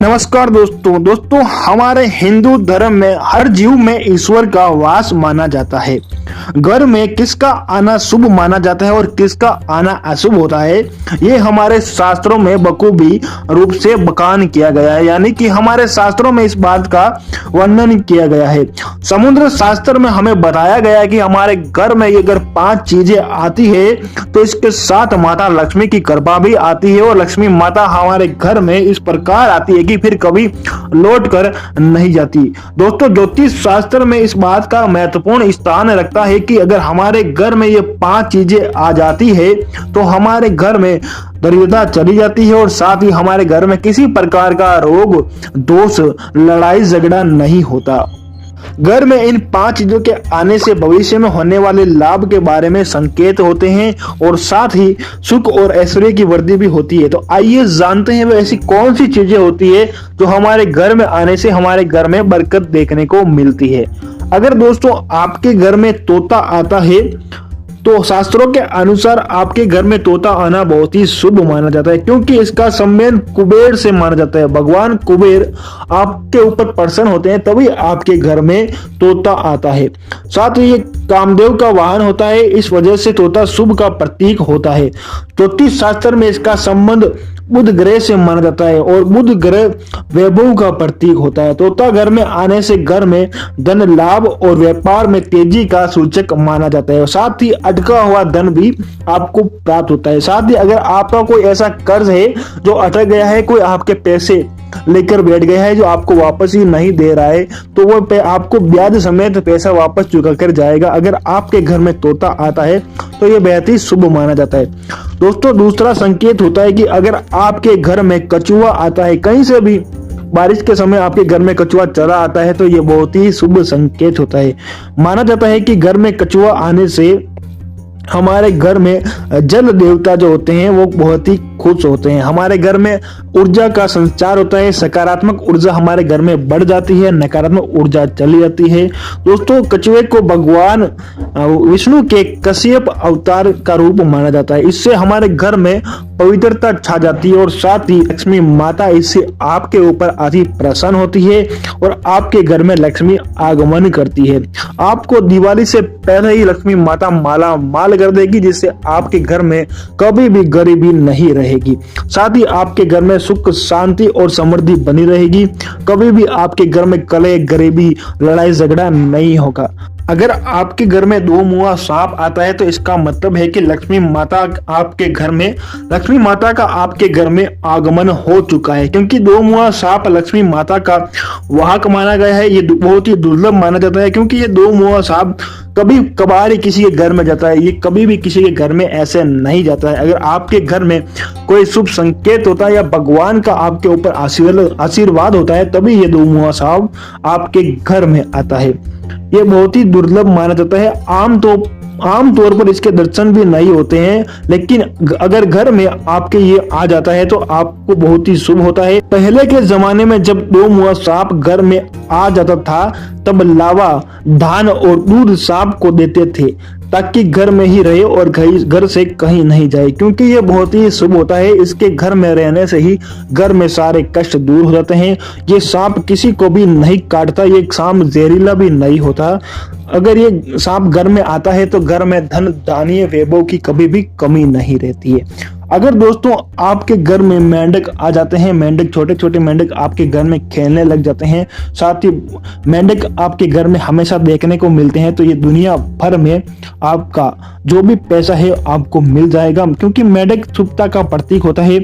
नमस्कार दोस्तों हमारे हिंदू धर्म में हर जीव में ईश्वर का वास माना जाता है। घर में किसका आना शुभ माना जाता है और किसका आना अशुभ होता है, ये हमारे शास्त्रों में बखूबी रूप से बखान किया गया है। यानी कि हमारे शास्त्रों में इस बात का वर्णन किया गया है। समुद्र शास्त्र में हमें बताया गया है कि हमारे घर में ये अगर 5 चीजें आती है तो इसके साथ माता लक्ष्मी की कृपा भी आती है और लक्ष्मी माता हमारे घर में इस प्रकार आती है कि फिर कभी लौट कर नहीं जाती। दोस्तों, ज्योतिष शास्त्र में इस बात का महत्वपूर्ण स्थान रखता है कि अगर हमारे घर में ये 5 चीजें आ जाती है तो हमारे घर में दरिद्रता चली जाती है और साथ ही हमारे घर में किसी प्रकार का रोग दोष लड़ाई झगड़ा नहीं होता। घर में इन 5 चीजों के आने से भविष्य में होने वाले लाभ के बारे में संकेत होते हैं और साथ ही सुख और ऐश्वर्य की वृद्धि भी होती है। तो आइए जानते हैं वो ऐसी कौन सी चीजें होती है जो हमारे घर में आने से हमारे घर में बरकत देखने को मिलती है। अगर दोस्तों आपके घर में तोता आता है तो शास्त्रों के अनुसार आपके घर में तोता आना बहुत ही शुभ माना जाता है, क्योंकि इसका संबंध कुबेर से माना जाता है। भगवान कुबेर आपके ऊपर प्रसन्न होते हैं तभी आपके घर में तोता आता है। साथ ही ये कामदेव का वाहन होता है, इस वजह से तोता शुभ का प्रतीक होता है। ज्योतिष शास्त्र में इसका संबंध बुध ग्रह से माना जाता है और बुध ग्रह वैभव का प्रतीक होता है। तोता घर में आने से घर में धन लाभ और व्यापार में तेजी का सूचक माना जाता है। साथ ही अटका हुआ धन भी आपको प्राप्त होता है। साथ ही अगर आपका कोई ऐसा कर्ज है जो अटक गया है, कोई आपके पैसे लेकर बैठ गया है जो आपको वापस ही नहीं दे रहा है, तो वो आपको ब्याज समेत पैसा वापस चुका कर जाएगा। अगर आपके घर में तोता आता है तो ये बेहद ही शुभ माना जाता है। दोस्तों, दूसरा संकेत होता है कि अगर आपके घर में कछुआ आता है, कहीं से भी बारिश के समय आपके घर में कछुआ चला आता है, तो ये बहुत ही शुभ संकेत होता है। माना जाता है कि घर में कछुआ आने से हमारे घर में जल देवता जो होते हैं वो बहुत ही खुश होते हैं। हमारे घर में ऊर्जा का संचार होता है, सकारात्मक ऊर्जा हमारे घर में बढ़ जाती है, नकारात्मक ऊर्जा चली जाती है। दोस्तों, कछुए को भगवान विष्णु के कश्यप अवतार का रूप माना जाता है। इससे हमारे घर में पवित्रता छा जाती है और साथ ही लक्ष्मी माता इससे आपके ऊपर अति प्रसन्न होती है और आपके घर में लक्ष्मी आगमन करती है। आपको दिवाली से पहले ही लक्ष्मी माता माला माल कर देगी, जिससे आपके घर में कभी भी गरीबी नहीं रहेगी। साथ ही आपके घर में सुख शांति और समृद्धि बनी रहेगी। कभी भी आपके घर में कलह गरीबी लड़ाई झगड़ा नहीं होगा। अगर आपके घर में 2 मुआ सांप आता है तो इसका मतलब है कि लक्ष्मी माता का आपके घर में आगमन हो चुका है, क्योंकि 2 मुआ सांप लक्ष्मी माता का वाहक माना गया है। ये बहुत ही दुर्लभ माना जाता है, क्योंकि ये 2 मुआ सांप कभी कभार ही किसी के घर में जाता है, ये कभी भी किसी के घर में ऐसे नहीं जाता है। अगर आपके घर में कोई शुभ संकेत होता है या भगवान का आपके ऊपर आशीर्वाद होता है, तभी ये 2 मुआ सांप आपके घर में आता है। ये बहुत ही दुर्लभ माना जाता है। आम तौर पर इसके दर्शन भी नहीं होते हैं, लेकिन अगर घर में आपके ये आ जाता है तो आपको बहुत ही शुभ होता है। पहले के जमाने में जब 2 मुआ सांप घर में आ जाता था तब लावा, धान और दूध सांप को देते थे ताकि घर में ही रहे और घर से कहीं नहीं जाए, क्योंकि ये बहुत ही शुभ होता है। इसके घर में रहने से ही घर में सारे कष्ट दूर हो जाते हैं। ये सांप किसी को भी नहीं काटता, ये सांप जहरीला भी नहीं होता। अगर ये सांप घर में आता है तो घर में धन धान्य वैभव की कभी भी कमी नहीं रहती है। अगर दोस्तों आपके घर में मेंढक आ जाते हैं, मेंढक छोटे छोटे मेंढक आपके घर में खेलने लग जाते हैं, साथ ही मेंढक आपके घर में हमेशा देखने को मिलते हैं, तो ये दुनिया भर में आपका जो भी पैसा है आपको मिल जाएगा, क्योंकि मेंढक शुभता का प्रतीक होता है।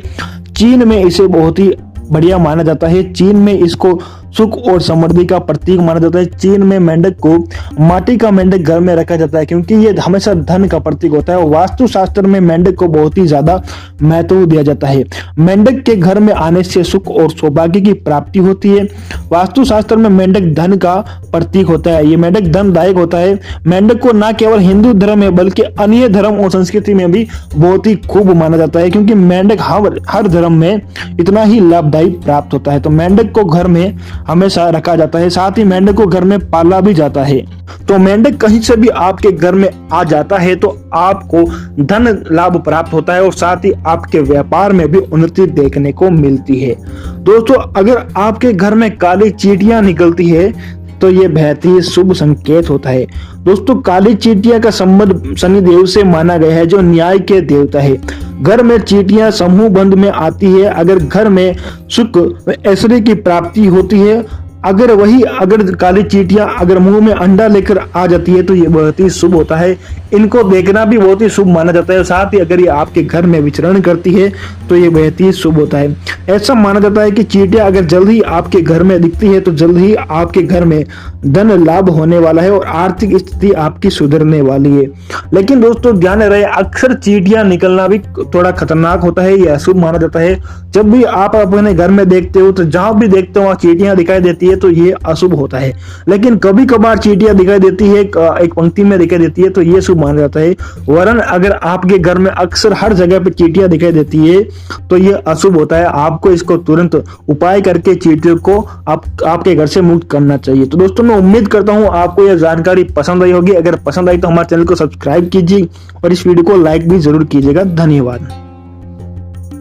चीन में इसे बहुत ही बढ़िया माना जाता है। चीन में इसको सुख और समृद्धि का प्रतीक माना जाता है। चीन में मेंढक को माटी का मेंढक घर में रखा जाता है, क्योंकि ये हमेशा धन का प्रतीक होता है। वास्तु शास्त्र में मेंढक को बहुत ही ज्यादा महत्व दिया जाता है। मेंढक के घर में आने से सुख और सौभाग्य की प्राप्ति होती है। वास्तु शास्त्र में मेंढक धन का प्रतीक होता है। ये मेंढक धनदायक होता है। मेंढक को न केवल हिंदू धर्म में बल्कि अन्य धर्म और संस्कृति में भी बहुत ही खूब माना जाता है, क्योंकि मेंढक हर धर्म में इतना ही लाभदायी प्राप्त होता है। तो मेंढक को घर में हमेशा रखा जाता है। साथ ही मेंढक को घर में पाला भी जाता है। तो मेंढक कहीं से भी आपके घर में आ जाता है तो आपको धन लाभ प्राप्त होता है और साथ ही आपके व्यापार में भी उन्नति देखने को मिलती है। दोस्तों, अगर आपके घर में काली चींटियां निकलती है तो ये बेहद ही शुभ संकेत होता है। दोस्तों, काली चींटियां का संबंध शनिदेव से माना गया है, जो न्याय के देवता है। घर में चींटियां समूह बंद में आती है अगर घर में सुख व ऐश्वर्य की प्राप्ति होती है। अगर काली चींटियां अगर मुंह में अंडा लेकर आ जाती है तो ये बहुत ही शुभ होता है। इनको देखना भी बहुत ही शुभ माना जाता है। साथ ही अगर ये आपके घर में विचरण करती है तो ये बहुत ही शुभ होता है। ऐसा माना जाता है कि चींटियां अगर जल्द ही आपके घर में दिखती है तो जल्द ही आपके घर में धन लाभ होने वाला है और आर्थिक स्थिति आपकी सुधरने वाली है। लेकिन दोस्तों, ध्यान रहे, अक्सर चींटियां निकलना भी थोड़ा खतरनाक होता है, ये अशुभ माना जाता है। जब भी आप अपने घर में देखते हो तो जहां भी देखते हो वहां चींटियां दिखाई देती है तो ये अशुभ होता है। लेकिन कभी कभार चींटियां दिखाई देती है, एक पंक्ति में दिखाई देती है तो ये शुभ माना जाता है। वरन अगर आपके घर में अक्सर हर जगह पे चींटियां दिखाई देती है तो ये अशुभ होता है। आपको इसको तुरंत उपाय करके चींटियों को आपके घर से मुक्त करना चाहिए। तो दोस्तों, मैं उम्मीद करता हूं आपको यह जानकारी पसंद आई होगी। अगर पसंद आई तो हमारे चैनल को सब्सक्राइब कीजिए और इस वीडियो को लाइक भी जरूर कीजिएगा। धन्यवाद।